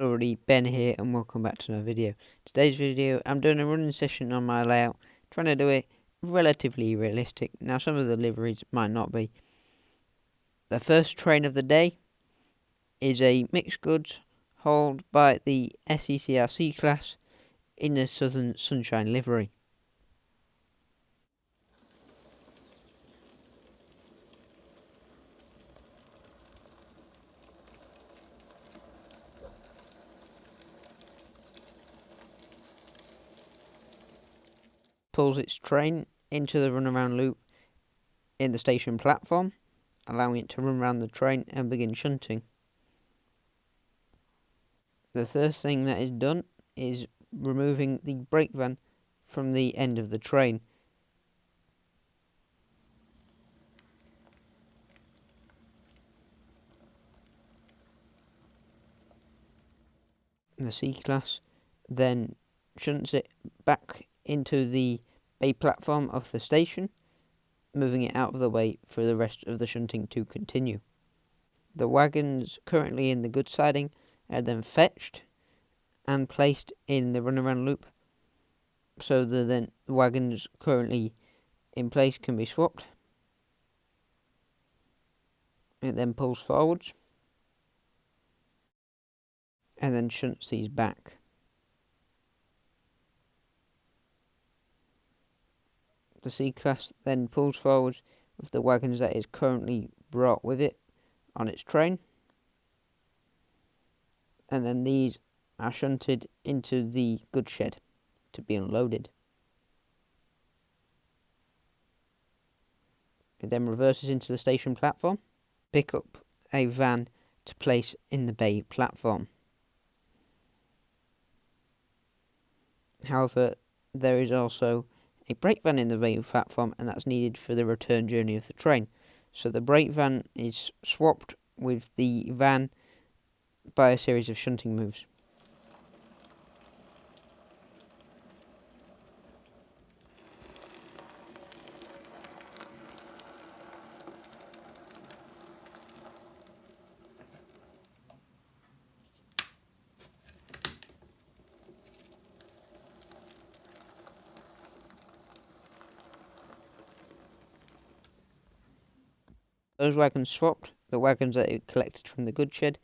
Already Ben here, and welcome back to another video. Today's video, I'm doing a running session on my layout, trying to do it relatively realistic. Now some of the liveries might not be. The first train of the day is a mixed goods hauled by the SECRC class in the Southern Sunshine livery. Pulls its train into the runaround loop in the station platform, allowing it to run around the train and begin shunting. The first thing that is done is removing the brake van from the end of the train. The C-Class then shunts it back into the bay platform of the station, moving it out of the way for the rest of the shunting to continue. The wagons currently in the goods siding are then fetched and placed in the runaround loop, so the wagons currently in place can be swapped. It then pulls forwards and then shunts these back. The C-Class then pulls forward with the wagons that is currently brought with it on its train, and then these are shunted into the goods shed to be unloaded. It then reverses into the station platform, pick up a van to place in the bay platform. However, there is also a brake van in the bay platform, and that's needed for the return journey of the train. So the brake van is swapped with the van by a series of shunting moves. Those wagons swapped, the wagons that it collected from the goods shed,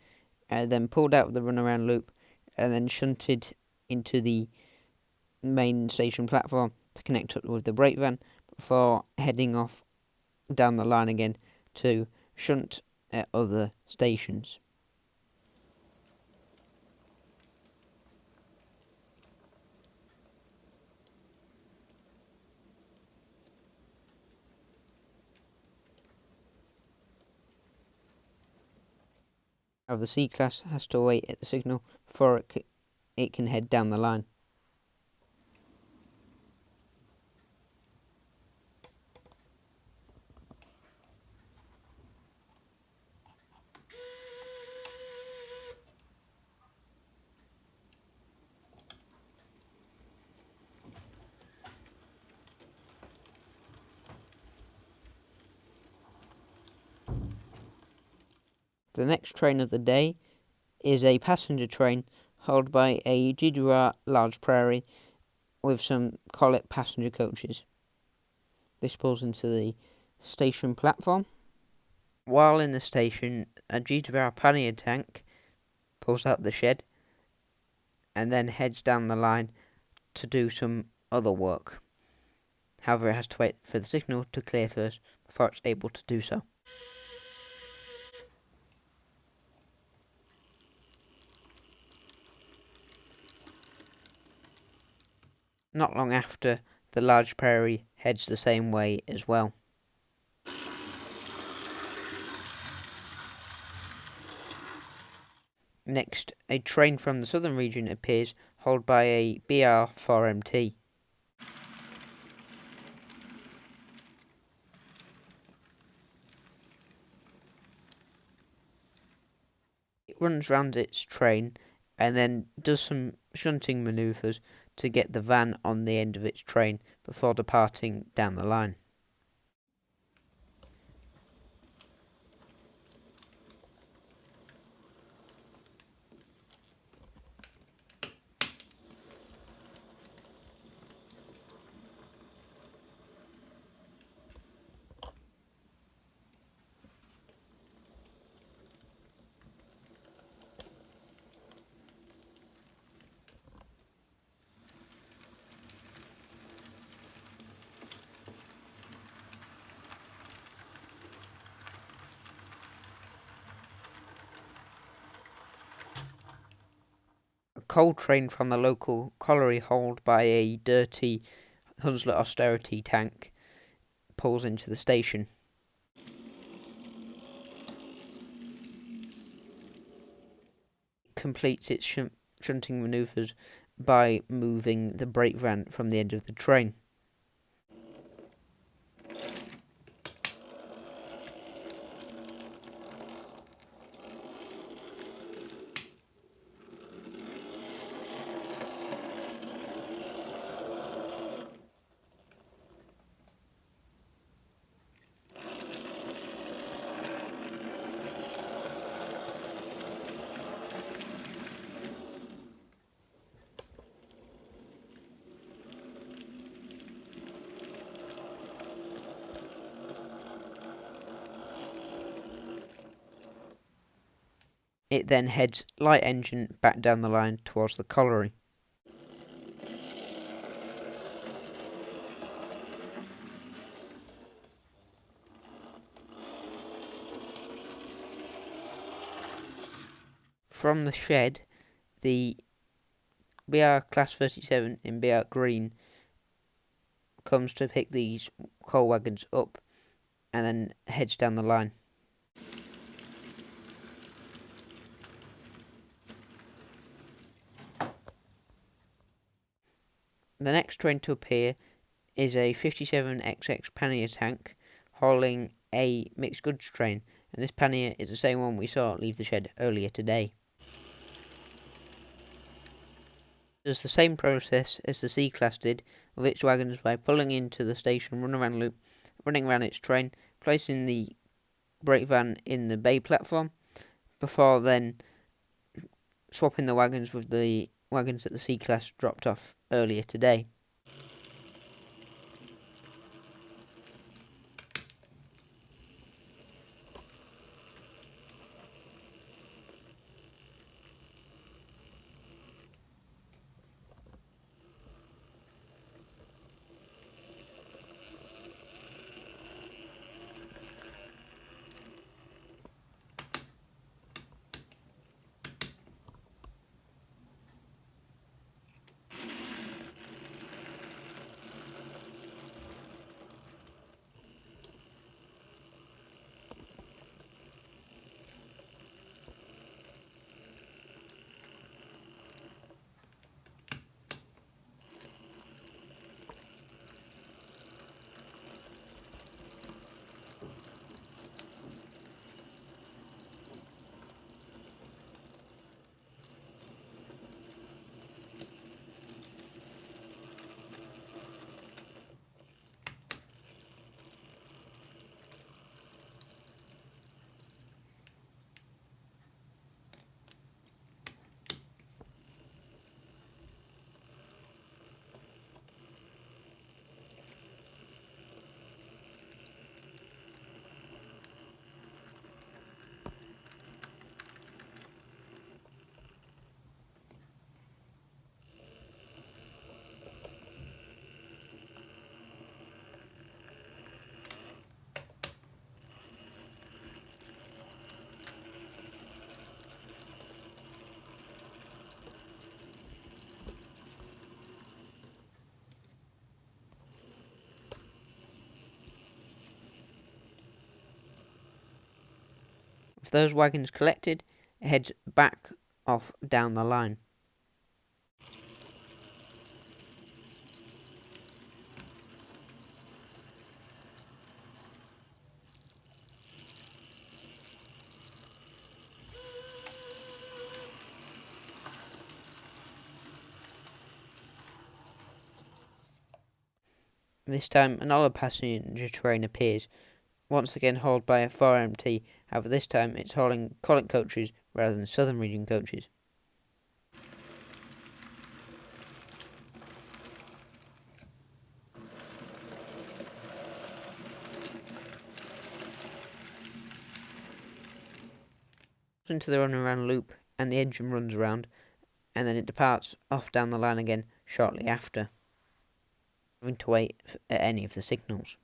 and then pulled out of the runaround loop and then shunted into the main station platform to connect up with the brake van before heading off down the line again to shunt at other stations. However, the C-Class has to wait at the signal before it can head down the line. The next train of the day is a passenger train hauled by a GWR large prairie with some collet passenger coaches. This pulls into the station platform. While in the station, a GWR pannier tank pulls out the shed and then heads down the line to do some other work. However, it has to wait for the signal to clear first before it's able to do so. Not long after, the large prairie heads the same way as well. Next, a train from the southern region appears, hauled by a BR4MT. It runs round its train and then does some shunting manoeuvres to get the van on the end of its train before departing down the line. coal train from the local colliery hauled by a dirty Hunslet austerity tank pulls into the station. Completes its shunting manoeuvres by moving the brake van from the end of the train. It then heads light engine back down the line towards the colliery. From the shed, the BR Class 37 in BR Green comes to pick these coal wagons up and then heads down the line. The next train to appear is a 57XX pannier tank hauling a mixed goods train, and this pannier is the same one we saw leave the shed earlier today. It does the same process as the C-Class did with its wagons by pulling into the station runaround loop, running around its train, placing the brake van in the bay platform, before then swapping the wagons with the wagons that the C-Class dropped off earlier today. With those wagons collected, it heads back off down the line. This time another passenger train appears, once again hauled by a 4MT, however this time it's hauling Collet coaches rather than Southern Region coaches. Into the runaround loop and the engine runs around, and then it departs off down the line again shortly after, having to wait at any of the signals.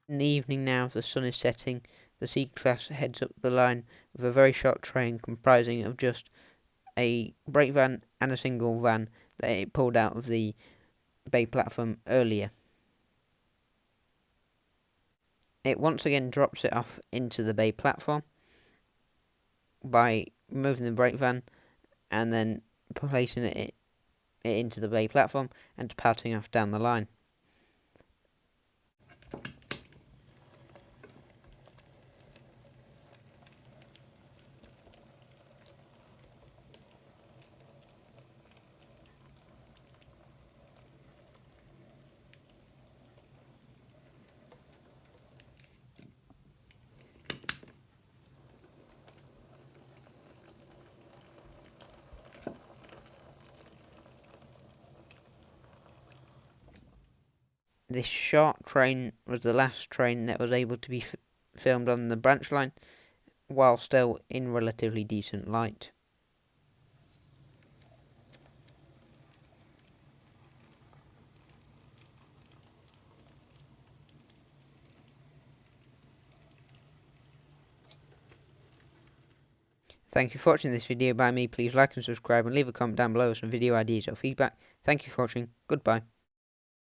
In the evening now, the sun is setting. The C-Class heads up the line with a very short train comprising of just a brake van and a single van that it pulled out of the bay platform earlier. It once again drops it off into the bay platform by removing the brake van and then placing it into the bay platform and departing off down the line. This short train was the last train that was able to be filmed on the branch line while still in relatively decent light. Thank you for watching this video by me. Please like and subscribe and leave a comment down below with some video ideas or feedback. Thank you for watching. Goodbye.